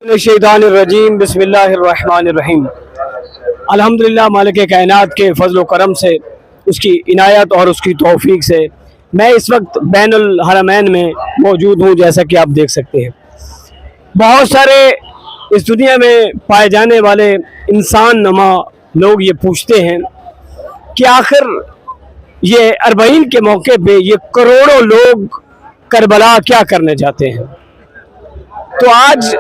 शैतानिर्रजीम बिस्मिल्लाहिर्रहमानिर्रहीम। अल्हम्दुलिल्लाह मालिक कायनात के फजल व करम से, उसकी इनायत और उसकी तौफीक से मैं इस वक्त बैनुल हरमैन में मौजूद हूँ। जैसा कि आप देख सकते हैं, बहुत सारे इस दुनिया में पाए जाने वाले इंसान नमा लोग ये पूछते हैं कि आखिर ये अरबईन के मौके पे ये करोड़ों लोग करबला क्या करने जाते हैं। तो आज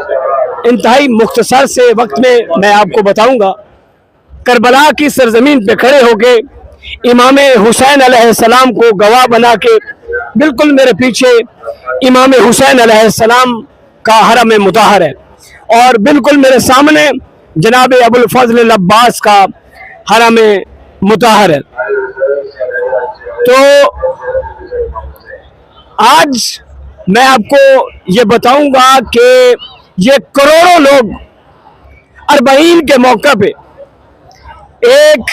इंतहाई मुख्तसर से वक्त में मैं आपको बताऊंगा, करबला की सरजमीन पे खड़े होके इमाम हुसैन अलैहिस्सलाम को गवाह बना के, बिल्कुल मेरे पीछे इमाम हुसैन अलैहिस्सलाम का हरम मुताहर है और बिल्कुल मेरे सामने जनाब अबुल फजल अब्बास का हरम मुताहर है। तो आज मैं आपको ये बताऊंगा कि ये करोड़ों लोग अरबईन के मौका पे एक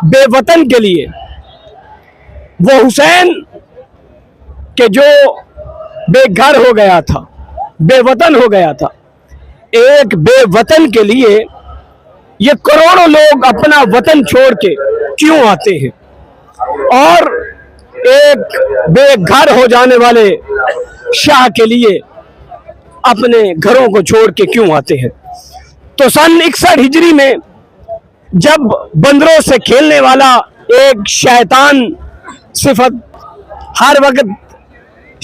बेवतन के लिए, वो हुसैन के जो बेघर हो गया था, बेवतन हो गया था, एक बेवतन के लिए ये करोड़ों लोग अपना वतन छोड़ के क्यों आते हैं और एक बेघर हो जाने वाले शाह के लिए अपने घरों को छोड़ के क्यों आते हैं। तो सन 61 हिजरी में जब बंदरों से खेलने वाला एक शैतान सिफत, हर वक्त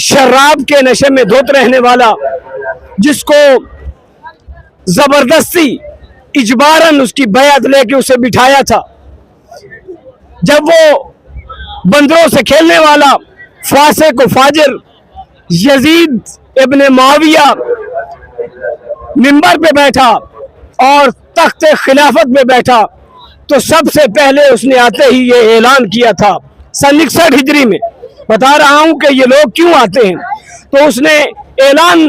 शराब के नशे में धोत रहने वाला, जिसको जबरदस्ती इजबारन उसकी बैत लेके उसे बिठाया था, जब वो बंदरों से खेलने वाला फासिक व फाजिर यजीद इब्ने मुआविया मिंबर पे बैठा और तख्त खिलाफत पे बैठा, तो सबसे पहले उसने आते ही ये ऐलान किया था सन 61 हिजरी में। बता रहा हूं कि ये लोग क्यों आते हैं। तो उसने ऐलान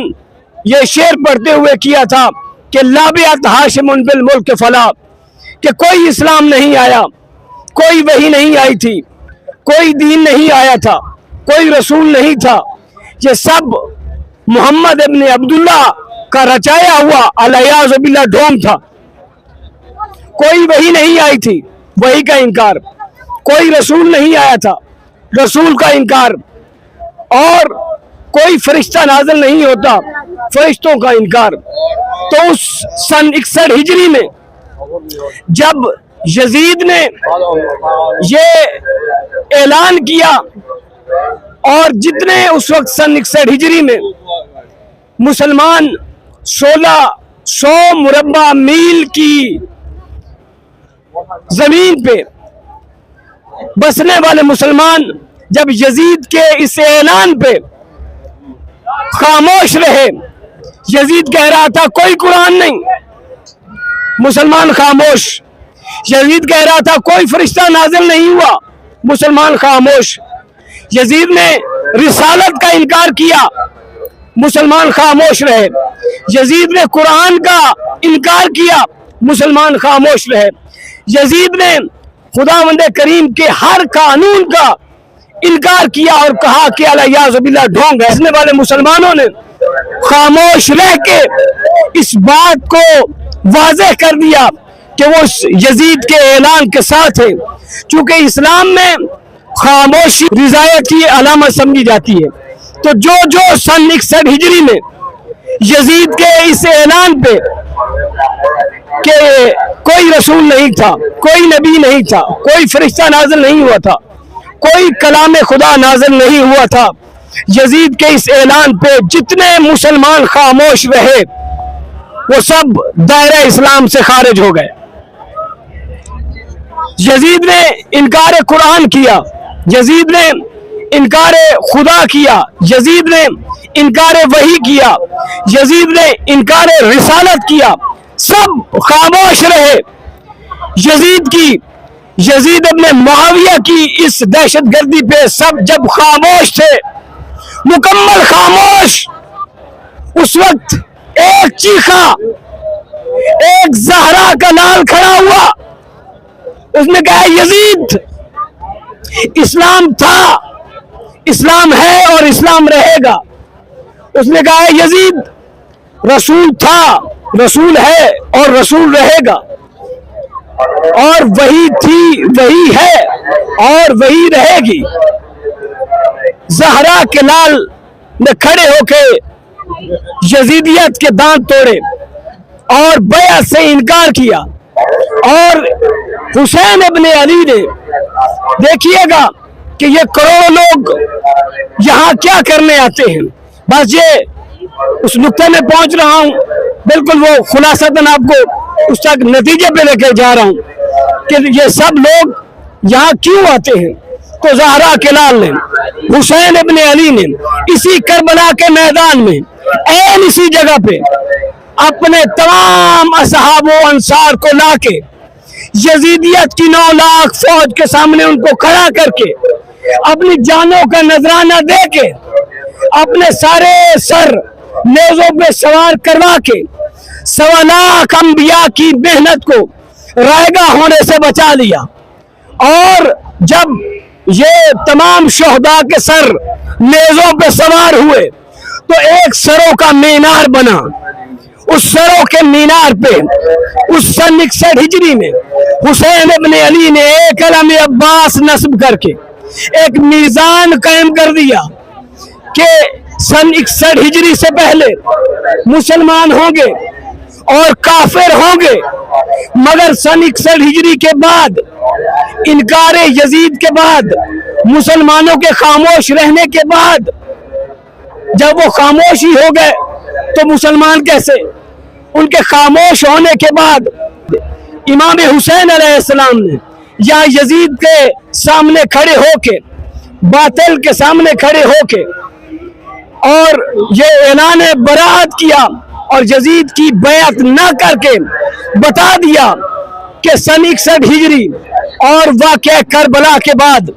ये शेर पढ़ते हुए किया था कि लाबियत हाशिमुन बिल मुल्क फला, कि कोई इस्लाम नहीं आया, कोई वही नहीं आई थी, कोई दीन नहीं आया था, कोई रसूल नहीं था, ये सब मोहम्मद इब्ने अब्दुल्ला का रचाया हुआ अलयाज़ बिल्लाह ढोंग था। कोई वही नहीं आई थी, वही का इनकार, कोई रसूल नहीं आया था, रसूल का इनकार, और कोई फरिश्ता नाज़िल नहीं होता, फरिश्तों का इनकार। तो उस सन 61 हिजरी में जब यजीद ने ये ऐलान किया और जितने उस वक्त सन 61 हिजरी में मुसलमान 1600 मुरब्बा मील की जमीन पे बसने वाले मुसलमान जब यजीद के इस ऐलान पे खामोश रहे, यजीद कह रहा था कोई कुरान नहीं, मुसलमान खामोश। यजीद कह रहा था कोई फरिश्ता नाज़िल नहीं हुआ, मुसलमान खामोश। यजीद ने रिसालत का इनकार किया, मुसलमान खामोश रहे। यजीद ने कुरान का इनकार किया, मुसलमान खामोश रहे। यजीद ने खुदावंद करीम के हर कानून का इनकार किया और कहा कि अलयाज़ बिल्लाह ढोंग है। इसने वाले मुसलमानों ने खामोश रह के इस बात को वाज़ेह कर दिया कि वो यजीद के ऐलान के साथ है, क्योंकि इस्लाम में खामोशी रिजायत की अलामत समझी जाती है। तो जो जो सन 61 हिजरी में यजीद के इस ऐलान पे कि कोई रसूल नहीं था, कोई नबी नहीं था, कोई फरिश्ता नाज़िल नहीं हुआ था, कोई कलाम खुदा नाज़िल नहीं हुआ था, यजीद के इस ऐलान पे जितने मुसलमान खामोश रहे वो सब दायरा इस्लाम से खारिज हो गए। यजीद ने इनकार कुरान किया, यजीद ने इनकार खुदा किया, यजीद ने इनकार वही किया, यजीद ने इनकार रिसालत किया, सब खामोश रहे। यजीद इब्ने मुआविया की इस दहशतगर्दी पे सब जब खामोश थे, मुकम्मल खामोश, उस वक्त एक चीखा, एक ज़हरा का लाल खड़ा हुआ, उसने कहा यजीद इस्लाम था, इस्लाम है और इस्लाम रहेगा। उसने कहा यजीद रसूल था, रसूल है और रसूल रहेगा, और वही थी, वही है और वही रहेगी। ज़हरा के लाल ने खड़े होके यजीदियत के दांत तोड़े और बैअत से इनकार किया। और हुसैन इब्ने अली ने, देखिएगा कि ये करोड़ों लोग यहाँ क्या करने आते हैं। बस ये उस नुक्ते में पहुंच रहा हूँ, बिल्कुल वो खुलासतन आपको उस तक नतीजे पे लेके जा रहा हूँ कि ये सब लोग यहाँ क्यों आते हैं। तो ज़हरा के लाल ने, हुसैन इब्ने अली ने इसी करबला के मैदान में, ऐन इसी जगह पे अपने तमाम असहाब व अंसार को लाके यजीदियत की 9 लाख फौज के सामने उनको खड़ा करके अपनी जानों का नजराना दे के अपने सारे सर नेज़ों पे सवार करवा के 1.25 लाख अंबिया की मेहनत को रायगा होने से बचा लिया। और जब ये तमाम शोहदा के सर नेज़ों पे सवार हुए तो एक सरों का मीनार बना। उस सरों के मीनार पे उस सन 61 हिजरी में हुसैन इब्ने अली ने एक अलम अब्बास नस्ब करके एक मीज़ान कायम कर दिया कि सन 61 हिजरी से पहले मुसलमान होंगे और काफिर होंगे, मगर सन 61 हिजरी के बाद, इनकार यजीद के बाद, मुसलमानों के खामोश रहने के बाद, जब वो खामोश ही हो गए तो मुसलमान कैसे। उनके खामोश होने के बाद इमाम हुसैन अलैहिस्सलाम ने या यजीद के सामने खड़े होके, बातिल के सामने खड़े होके और ये ऐलान बरात किया और यजीद की बैअत न करके बता दिया कि सन 61 हिजरी और वाक़या करबला के बाद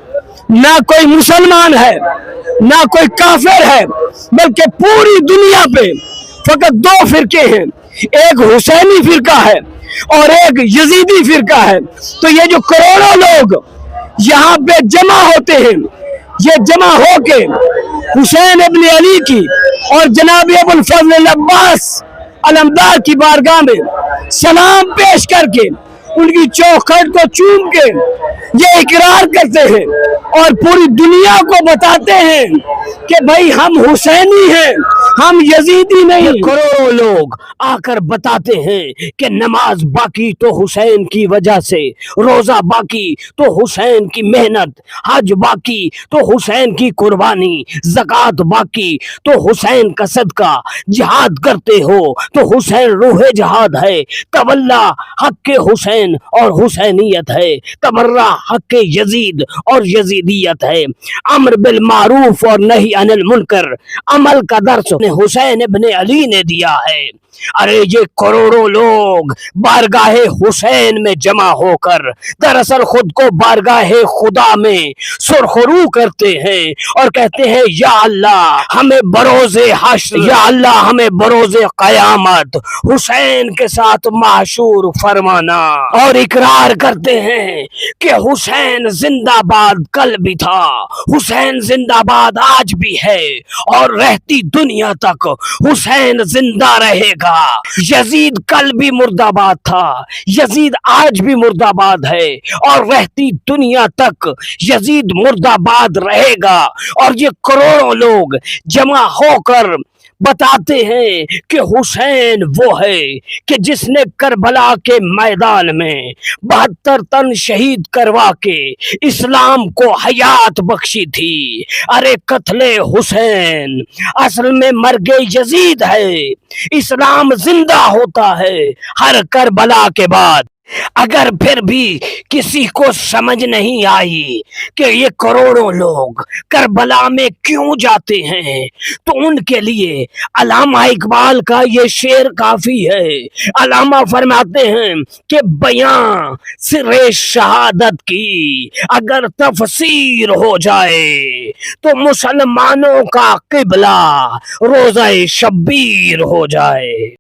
ना कोई मुसलमान है ना कोई काफिर है, बल्कि पूरी दुनिया पे फकत 2 फिरके हैं, एक हुसैनी फिरका है और एक यजीदी फिरका है। तो ये जो करोड़ों लोग यहाँ पे जमा होते हैं, ये जमा होके हुसैन इब्ने अली की और जनाब अबुल फजल अब्बास अलमदार की बारगाह में सलाम पेश करके उनकी चौखट को चूम के ये इकरार करते हैं और पूरी दुनिया को बताते हैं कि भाई हम हुसैनी हैं, हम यजीदी नहीं। करोड़ों लोग आकर बताते हैं कि नमाज बाकी तो हुसैन की वजह से, रोजा बाकी तो हुसैन की मेहनत, हज बाकी तो हुसैन की कुर्बानी, ज़कात बाकी तो हुसैन का सदका, जिहाद करते हो तो हुसैन रूहे जिहाद है, तवल्ला हक के हुसैन और हुसैनियत है, तबर्रा हक के यजीद और यजीदियत है, अम्र बिल मारूफ और नहीं अनिल मुनकर अमल का दर्स हुसैन इब्ने अली ने दिया है। अरे ये करोड़ों लोग बारगाहे हुसैन में जमा होकर दरअसल खुद को बारगाहे खुदा में सुरखरू करते हैं और कहते हैं या अल्लाह हमें बरोज़े हश्र, या अल्लाह हमें बरोज़े क़यामत हुसैन के साथ माशूर फरमाना। और इकरार करते हैं कि हुसैन जिंदाबाद कल भी था, हुसैन जिंदाबाद आज भी है और रहती दुनिया तक हुसैन जिंदा रहेगा। यजीद कल भी मुर्दाबाद था, यजीद आज भी मुर्दाबाद है और रहती दुनिया तक यजीद मुर्दाबाद रहेगा। और ये करोड़ों लोग जमा होकर बताते हैं कि हुसैन वो है कि जिसने करबला के मैदान में 72 तन शहीद करवा के इस्लाम को हयात बख्शी थी। अरे कत्ले हुसैन असल में मर्गे यजीद है, इस्लाम जिंदा होता है हर करबला के बाद। अगर फिर भी किसी को समझ नहीं आई कि ये करोड़ों लोग करबला में क्यों जाते हैं, तो उनके लिए अल्लामा इकबाल का ये शेर काफी है। अल्लामा फरमाते हैं कि बयां सिरे शहादत की अगर तफसीर हो जाए तो मुसलमानों का किबला रोज़ा शब्बीर हो जाए।